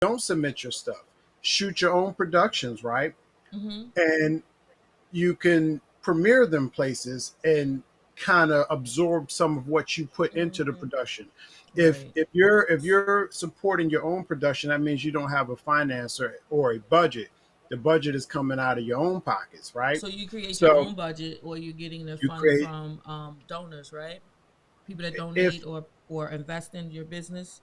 don't submit your stuff, shoot your own productions, right? Mm-hmm. And you can premiere them places and kind of absorb some of what you put into the Mm-hmm. production. If Right. if you're supporting your own production, that means you don't have a financer or a budget. The budget is coming out of your own pockets, right? So you create your So own budget, or you're getting the you funds create from donors, right? People that if donate or invest in your business.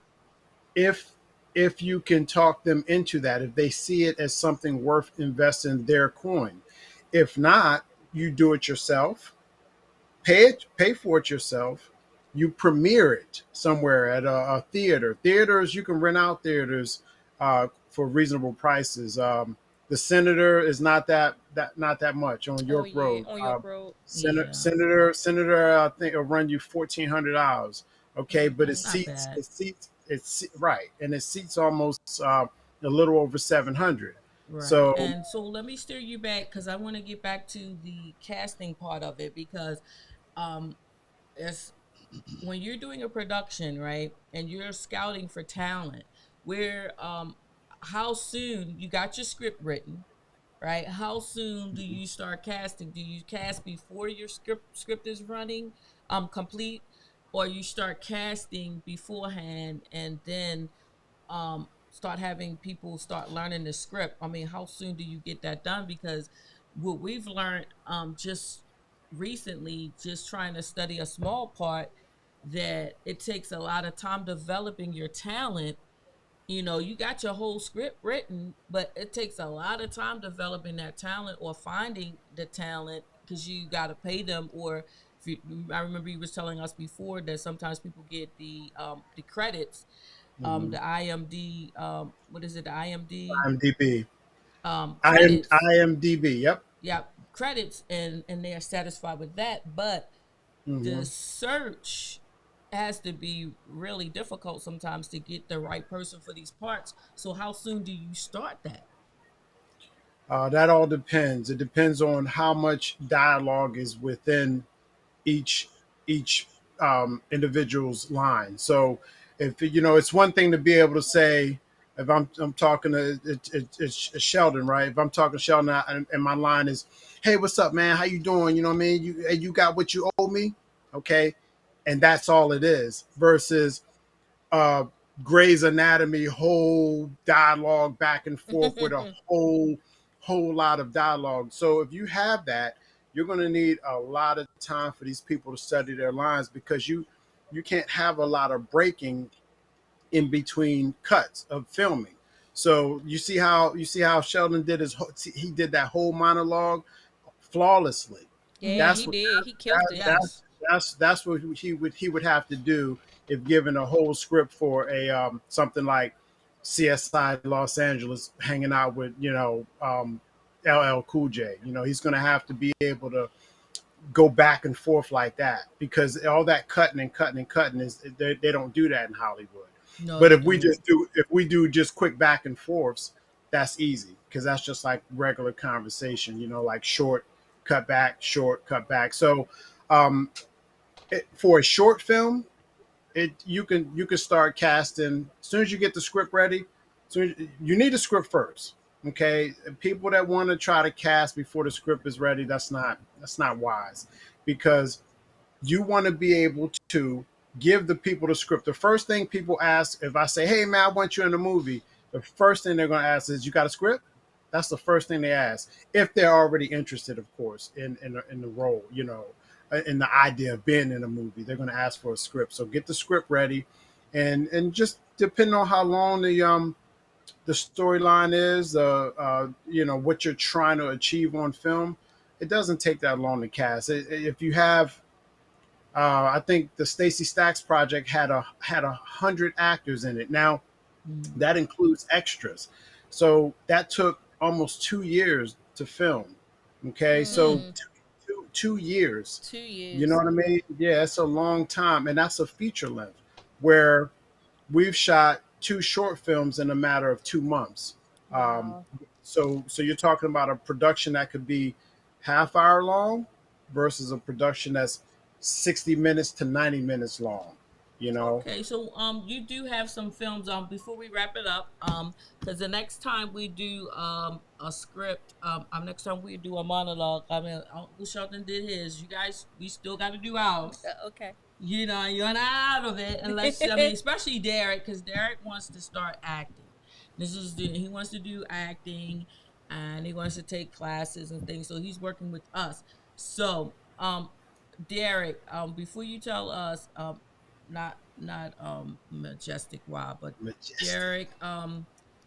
if if you can talk them into that, if they see it as something worth investing their coin. If not, you do it yourself, pay for it yourself. You premiere it somewhere at a theater. Theaters, you can rent out theaters for reasonable prices. The Senator is not that much on Oh York yeah, Road. on York Road. Senator Yeah. Senator Senator, I think, will run you $1,400. Okay, but it Not seats bad. it seats it's right, and it seats almost a little over 700. Right. So And so let me steer you back because I want to get back to the casting part of it because um it's when you're doing a production, right, and you're scouting for talent, where how soon you got your script written, right? How soon do you start casting? Do you cast before your script is running complete, or you start casting beforehand and then start having people start learning the script? I mean, how soon do you get that done? Because what we've learned just recently, just trying to study a small part, that it takes a lot of time developing your talent. You know, you got your whole script written, but it takes a lot of time developing that talent or finding the talent because you got to pay them. Or if you, I remember you was telling us before that sometimes people get the credits, mhm. the IMD, what is it, the IMD IMDb, credits. IMDb, yep. Yeah, credits, and they are satisfied with that, but the Hmm. search has to be really difficult sometimes to get the right person for these parts. So how soon do you start that? That all depends. It depends on how much dialogue is within each each individual's line. So, if it's one thing to be able to say, if I'm talking to it's Sheldon, right? If I'm talking to Sheldon and my line is, "Hey, what's up, man? How you doing? You know what I mean? You got what you owe me, okay?" And that's all it is. Versus uh, Grey's Anatomy whole dialogue back and forth with a whole lot of dialogue. So if you have that, you're going to need a lot of time for these people to study their lines because you can't have a lot of breaking in between cuts of filming. So you see how Sheldon did he did that whole monologue flawlessly. Yeah, That's he what did. He killed it. that, Yes. that's what he would have to do if given a whole script for a something like CSI Los Angeles, hanging out with LL Cool J. He's going to have to be able to go back and forth like that because all that cutting and cutting and cutting is they don't do that in Hollywood. No, But they if we don't. just do if we do just quick back and forths, that's easy because that's just like regular conversation, like short cut back, short cut back. So um, for a short film, you can start casting as soon as you get the script ready. So you need a script first. Okay, people that want to try to cast before the script is ready, that's not wise, because you want to be able to give the people the script. The first thing people ask, if I say, "Hey man, I want you in the movie," the first thing they're going to ask is, "You got a script?" That's the first thing they ask, if they're already interested, of course, in the role, in the idea of being in a movie. They're going to ask for a script. So get the script ready, and just depending on how long the storyline is, what you're trying to achieve on film, it doesn't take that long to cast. If you have I think the Stacey Stacks project had 100 actors in it. Now Mm. that includes extras, so that took almost 2 years to film. Okay, so Mm. 2 years. Two You know years. what I mean? Yeah, it's a long time, and that's a feature length where we've shot two short films in a matter of 2 months. Um, Wow. so you're talking about a production that could be half hour long versus a production that's 60 minutes to 90 minutes long. You know, Okay, so you do have some films before we wrap it up because the next time we do a script next time we do a monologue. I mean, Uncle Shelton did his. You guys, we still got to do ours. Okay. You know, you're not out of it unless, I mean, especially Derek, because Derek wants to start acting. He wants to do acting, and he wants to take classes and things. So he's working with us. So, Derek, before you tell us, not Majestic Rob, but majestic. Derek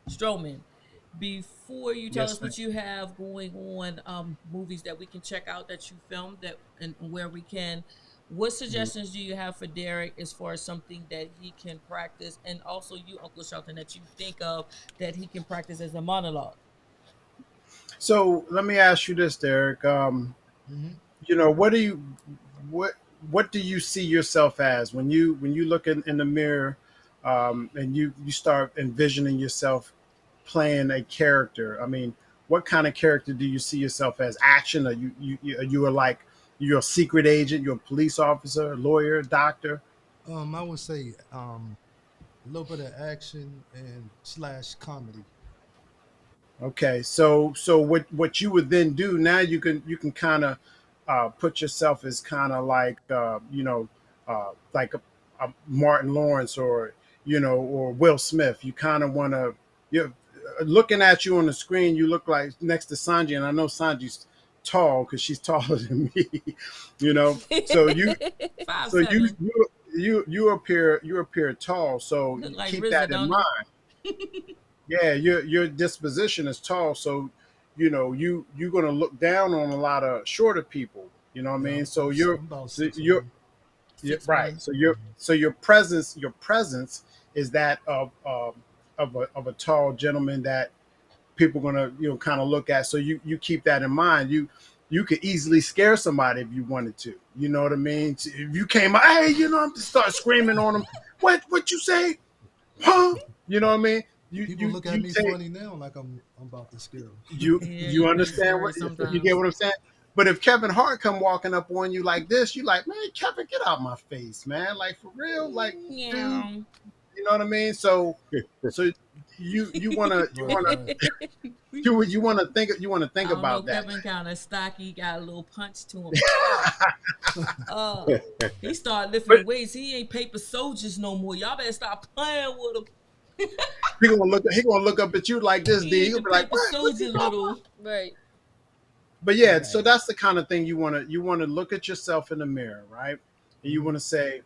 Stroman, before you tell Yes, us ma'am. what you have going on, movies that we can check out that you filmed that and where we can. What Mhm. suggestions do you have for Derek as far as something that he can practice, and also you, Uncle Shelton, that you think of that he can practice as a monologue? So let me ask you this, Derek. Hmm. You know, what what do you see yourself as when you look in the mirror, and you start envisioning yourself playing a character? I mean, what kind of character do you see yourself as? Action? Are you are like you're a secret agent? You're a police officer, a lawyer, doctor? I would say a little bit of action and slash comedy. Okay, so what you would then do now, you can kind of put yourself as kind of like like a Martin Lawrence, or or Will Smith. You kind of want to, you looking at you on the screen, you look like next to Sanji, and I know Sanji's tall because she's taller than me. you know so you Five so seven, you appear tall, so look like keep RZA, that in don't he? mind. Yeah, your disposition is tall, so you're gonna look down on a lot of shorter people. You know what I Yeah, mean? I'm about So 6'1". you're Six right. one. Mhm. So your presence is that of a tall gentleman that people gonna kind of look at. So you keep that in mind. You could easily scare somebody if you wanted to. You know what I mean? If you came out, hey, I'm just start screaming on them. What you say? Huh? You know what I mean? People look at You me take funny now, like I'm about to scare them. Yeah, you you pretty understand scary what you get sometimes. what I'm saying? But if Kevin Hart come walking up on you like this, you like, man, Kevin, get out my face, man. Like for real, like dude, Yeah. you know what I mean? So you Right, wanna right. you wanna I think don't know. about that. Kevin kind of stocky, got a little punch to him. Oh, uh, he started But lifting weights. He ain't paper soldiers no more. Y'all better stop playing with him. he gonna look up at you like this, He D. ain't He'll the be like, paper what you soldier talking about? little. Right. But yeah, so Right. that's the kind of thing you wanna look at yourself in the mirror, right? And you Hmm. wanna say,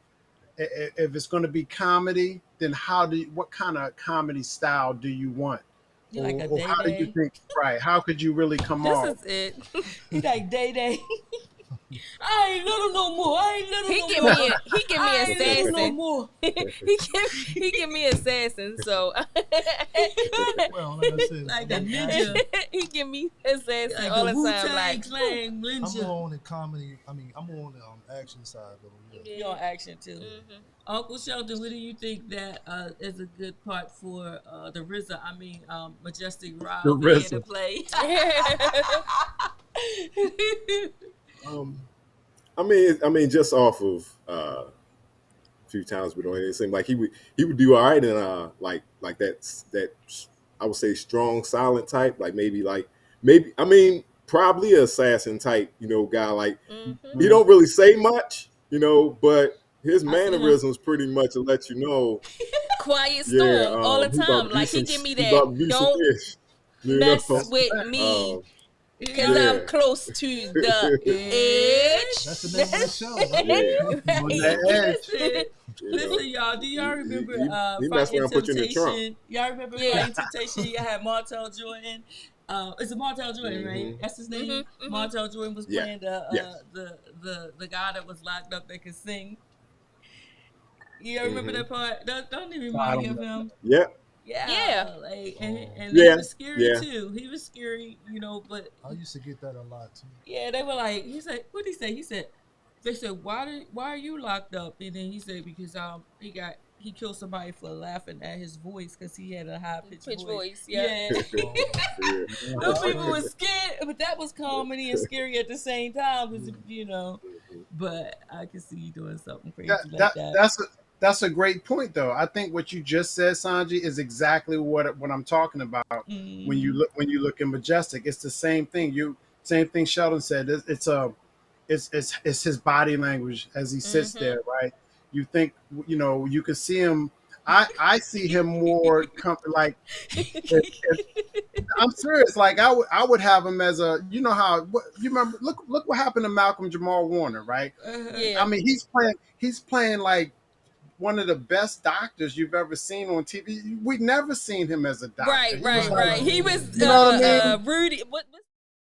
if it's going to be comedy, then what kind of comedy style do you want, He like a or day how do you day. think? Right? How could you really come This off? is it. He like day day. I ain't little no more. I ain't little no more. He give me I ain't little no assassin. more. He give me assassin. So Well, like I said, I Like a mean, ninja. action. he give me assassin Like a all the Wu time. Tang Like, woo. Clan I'm ninja. more on the comedy. I mean, I'm more on the action side though. Yeah, You Yeah. on action too. yeah. Hmm. Uncle Shelton, what do you think that is a good part for the RZA? I mean, Majestic Ra The over here to RZA. play. Um, I mean, just off of a few times we don't. It seemed like he would do all right in like that I would say strong silent type, like maybe I mean probably a assassin type, guy. Like Hmm. he Mhm. don't really say much, but his I seen him. mannerisms pretty much to let you know, Quiet yeah, storm all the he about time. to do Like he some give me he about that. to do some Don't ish, you mess know. That's a with fact. me Um, because Yeah. I'm yeah, close to the Edge. That's the edge. name of the That's show, right? yeah, On that edge. Listen, you listen, know, y'all. Do y'all remember he mess Fighting around, put you in the trunk. Temptation? Y'all remember Yeah. Fighting Temptation? You had Martell Jordan. Is it Martell Jordan, right? Hmm. That's his Hmm. name. Hmm. Martell Jordan was Yeah, playing yes. the guy that was locked up that could sing. You remember Hmm. that part? Don't he I remind you don't of know. him? Yeah, Yeah. Yeah, like Oh, and he yeah, was scary yeah. too. He was scary, but I used to get that a lot too. yeah, they were like, he said, what did he say? He said, they said, why are you locked up? And then he said, because he killed somebody for laughing at his voice because he had a high pitched Pitch voice. voice. Yeah. Yeah, Oh, Yeah. those that's Uh-huh. people were crazy. scared, but that was comedy and scary at the same time because Yeah. But I can see you doing something That crazy like that that. that's a, that's a great point, though. I think what you just said, Sanji, is exactly what I'm talking about. Mm-hmm. When you look at Majestic, it's the same thing. Same thing Sheldon said. It's his body language as he sits Mm-hmm. there, right? You think, you can see him. I see him more like, if I'm serious. Like I would have him as a, you remember, look what happened to Malcolm Jamal Warner, right? Uh-huh. Yeah. I mean, he's playing like one of the best doctors you've ever seen on TV. We've never seen him as a doctor. Right, He was right, like, right. He Oh was you know what I yeah. mean? Rudy. What's